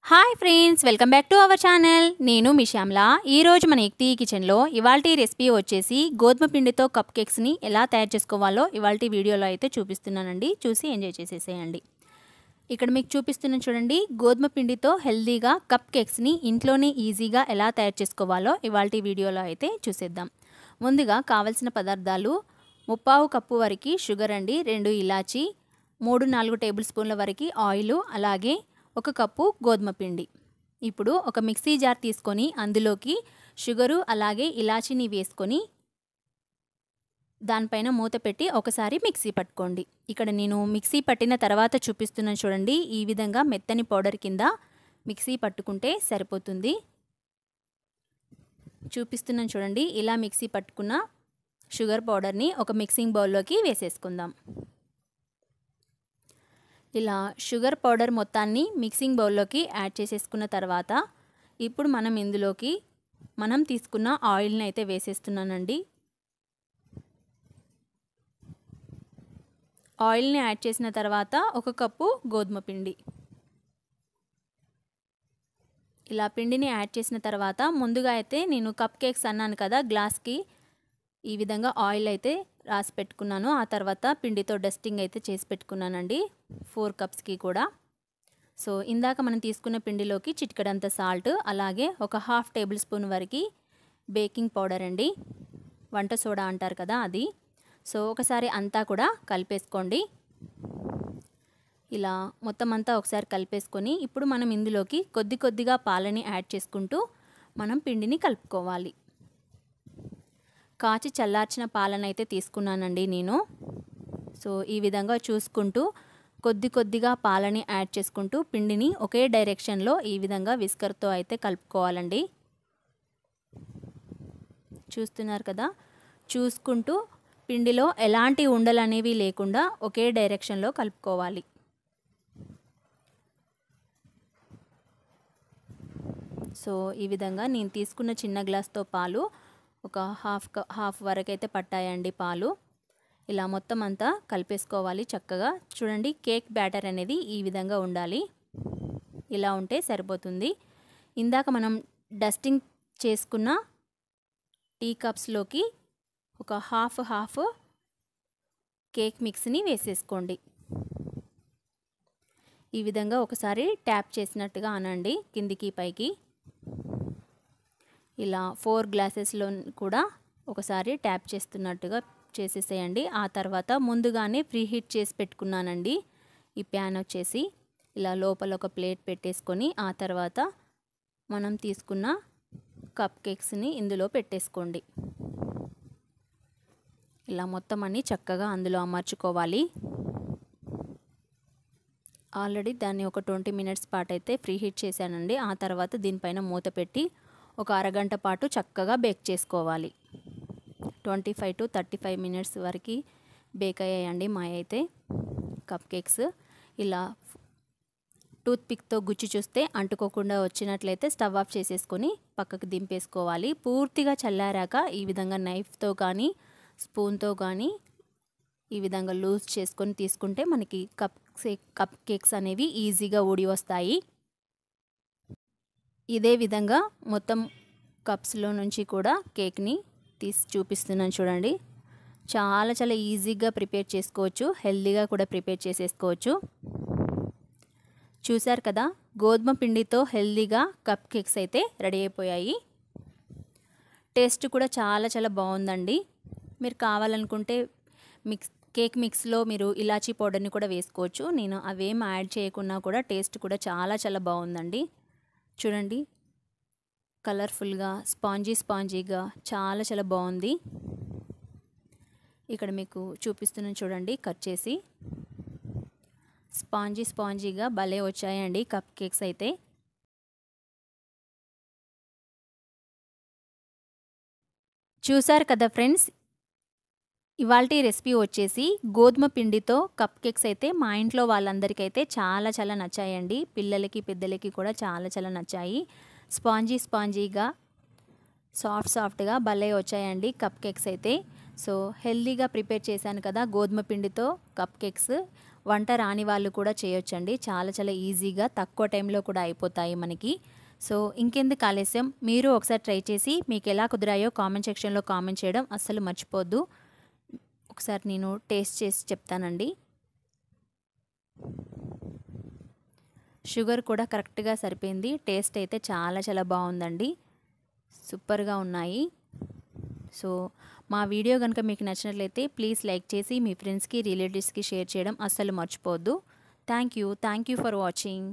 Hi friends, welcome back to our channel. నేను మీ శ్యామ్లా. ఈరోజు మన ఎక్తి కిచెన్లో ఇవాల్టి రెసిపీ వచ్చేసి గోధుమ పిండితో కప్ కేక్స్ని ఎలా తయారు చేసుకోవాలో ఇవాల్టి వీడియోలో అయితే చూపిస్తున్నానండి. చూసి ఎంజాయ్ చేసేసేయండి. ఇక్కడ మీకు చూపిస్తున్నాను చూడండి, గోధుమ పిండితో హెల్దీగా కప్ కేక్స్ని ఇంట్లోనే ఈజీగా ఎలా తయారు చేసుకోవాలో ఇవాల్టి వీడియోలో అయితే చూసేద్దాం. ముందుగా కావలసిన పదార్థాలు: 3/4 కప్పు వరకు షుగర్ అండి, 2 ఇలాచి, 3-4 టేబుల్ స్పూన్ల వరకు ఆయిల్, అలాగే 1 కప్పు గోధుమ పిండి. ఇప్పుడు ఒక మిక్సీ జార్ తీసుకొని అందులోకి షుగరు అలాగే ఇలాచీని వేసుకొని దానిపైన మూత పెట్టి ఒకసారి మిక్సీ పట్టుకోండి. ఇక్కడ నేను మిక్సీ పట్టిన తర్వాత చూపిస్తున్నాను చూడండి, ఈ విధంగా మెత్తని పౌడర్ కింద మిక్సీ పట్టుకుంటే సరిపోతుంది. చూపిస్తున్నాను చూడండి, ఇలా మిక్సీ పట్టుకున్న షుగర్ పౌడర్ని ఒక మిక్సింగ్ బౌల్లోకి వేసేసుకుందాం. ఇలా షుగర్ పౌడర్ మొత్తాన్ని మిక్సింగ్ బౌల్లోకి యాడ్ చేసేసుకున్న తర్వాత ఇప్పుడు మనం ఇందులోకి మనం తీసుకున్న ఆయిల్ని అయితే వేసేస్తున్నానండి. ఆయిల్ని యాడ్ చేసిన తర్వాత 1 కప్పు గోధుమ పిండి. ఇలా పిండిని యాడ్ చేసిన తర్వాత ముందుగా అయితే నేను కప్ కేక్స్ అన్నాను కదా, గ్లాస్కి ఈ విధంగా ఆయిల్ అయితే రాసి పెట్టుకున్నాను. ఆ తర్వాత పిండితో డస్టింగ్ అయితే చేసి పెట్టుకున్నానండి 4 కప్స్కి కూడా. సో ఇందాక మనం తీసుకున్న పిండిలోకి చిటికెడంత సాల్ట్, అలాగే ఒక 1/2 టేబుల్ స్పూన్ వరకు బేకింగ్ పౌడర్ అండి, వంట సోడా అంటారు కదా అది. సో ఒకసారి అంతా కూడా కలిపేసుకోండి. ఇలా మొత్తం అంతా ఒకసారి కలిపేసుకొని ఇప్పుడు మనం ఇందులోకి కొద్దిగా పాలని యాడ్ చేసుకుంటూ మనం పిండిని కలుపుకోవాలి. కాచి చల్లార్చిన పాలనైతే తీసుకున్నానండి నేను. సో ఈ విధంగా చూసుకుంటూ కొద్దిగా పాలని యాడ్ చేసుకుంటూ పిండిని ఒకే డైరెక్షన్లో ఈ విధంగా విస్కర్తో అయితే కలుపుకోవాలండి. చూస్తున్నారు కదా, చూసుకుంటూ పిండిలో ఎలాంటి ఉండలు అనేవి లేకుండా ఒకే డైరెక్షన్లో కలుపుకోవాలి. సో ఈ విధంగా నేను తీసుకున్న చిన్న గ్లాస్తో పాలు ఒక హాఫ్ వరకు అయితే పట్టాయండి పాలు. ఇలా మొత్తం అంతా కలిపేసుకోవాలి చక్కగా. చూడండి, కేక్ బ్యాటర్ అనేది ఈ విధంగా ఉండాలి. ఇలా ఉంటే సరిపోతుంది. ఇందాక మనం డస్టింగ్ చేసుకున్న టీ కప్స్లోకి ఒక హాఫ్ కేక్ మిక్స్ని వేసేసుకోండి. ఈ విధంగా ఒకసారి ట్యాప్ చేసినట్టుగా అనండి కిందికి పైకి. ఇలా 4 గ్లాసెస్లో కూడా ఒకసారి ట్యాప్ చేస్తున్నట్టుగా చేసేసేయండి. ఆ తర్వాత ముందుగానే ప్రీ హీట్ చేసి పెట్టుకున్నానండి ఈ ప్యాన్ వచ్చేసి. ఇలా లోపల ఒక ప్లేట్ పెట్టేసుకొని ఆ తర్వాత మనం తీసుకున్న కప్ కేక్స్ని ఇందులో పెట్టేసుకోండి. ఇలా మొత్తం అన్ని చక్కగా అందులో అమర్చుకోవాలి. ఆల్రెడీ దాన్ని ఒక 20 మినిట్స్ పాటు అయితే ప్రీ హీట్ చేశానండి. ఆ తర్వాత దీనిపైన మూత పెట్టి ఒక అరగంట పాటు చక్కగా బేక్ చేసుకోవాలి. 25 to 35 మినిట్స్ వరకు బేక్ అయ్యాయండి మా అయితే కప్ కేక్స్. ఇలా టూత్ పిక్తో గుచ్చి చూస్తే అంటుకోకుండా వచ్చినట్లయితే స్టవ్ ఆఫ్ చేసేసుకొని పక్కకు దింపేసుకోవాలి. పూర్తిగా చల్లారాక ఈ విధంగా నైఫ్తో కానీ స్పూన్తో కానీ ఈ విధంగా లూజ్ చేసుకొని తీసుకుంటే మనకి కప్ కేక్స్ అనేవి ఈజీగా ఊడి వస్తాయి. ఇదే విధంగా మొత్తం కప్స్లో నుంచి కూడా కేక్ని తీసి చూపిస్తున్నాను చూడండి. చాలా ఈజీగా ప్రిపేర్ చేసుకోవచ్చు, హెల్దీగా కూడా ప్రిపేర్ చేసేసుకోవచ్చు. చూశారు కదా, గోధుమ పిండితో హెల్దీగా కప్ కేక్స్ అయితే రెడీ అయిపోయాయి. టేస్ట్ కూడా చాలా బాగుందండి. మీరు కావాలనుకుంటే కేక్ మిక్స్లో మీరు ఇలాచీ పౌడర్ని కూడా వేసుకోవచ్చు. నేను అవేం యాడ్ చేయకున్నా కూడా టేస్ట్ కూడా చాలా బాగుందండి. చూడండి, కలర్ఫుల్గా స్పాంజీగా చాలా బాగుంది. ఇక్కడ మీకు చూపిస్తున్నాను చూడండి, కట్ చేసి స్పాంజీగా భలే వచ్చాయండి కప్ కేక్స్ అయితే. చూసారు కదా ఫ్రెండ్స్, ఇవాల్టి రెసిపీ వచ్చేసి గోధుమ పిండితో కప్ కేక్స్ అయితే మా ఇంట్లో వాళ్ళందరికైతే చాలా నచ్చాయండి. పిల్లలకి పెద్దలకి కూడా చాలా నచ్చాయి. స్పాంజీగా సాఫ్ట్గా భలే వచ్చాయండి కప్ కేక్స్ అయితే. సో హెల్దీగా ప్రిపేర్ చేశాను కదా గోధుమ పిండితో కప్ కేక్స్. వంట రాని వాళ్ళు కూడా చేయొచ్చండి. చాలా చాలా ఈజీగా తక్కువ టైంలో కూడా అయిపోతాయి మనకి. సో ఇంకెందుకు ఆలస్యం, మీరు ఒకసారి ట్రై చేసి మీకు ఎలా కుదిరాయో కామెంట్ సెక్షన్లో కామెంట్ చేయడం అస్సలు మర్చిపోద్దు. ఒకసారి నేను టేస్ట్ చేసి చెప్తానండి. షుగర్ కూడా కరెక్ట్గా సరిపోయింది. టేస్ట్ అయితే చాలా చాలా బాగుందండి. సూపర్గా ఉన్నాయి. సో మా వీడియో కనుక మీకు నచ్చినట్లయితే ప్లీజ్ లైక్ చేసి మీ ఫ్రెండ్స్కి రిలేటివ్స్కి షేర్ చేయడం అస్సలు మర్చిపోవద్దు. Thank you for watching.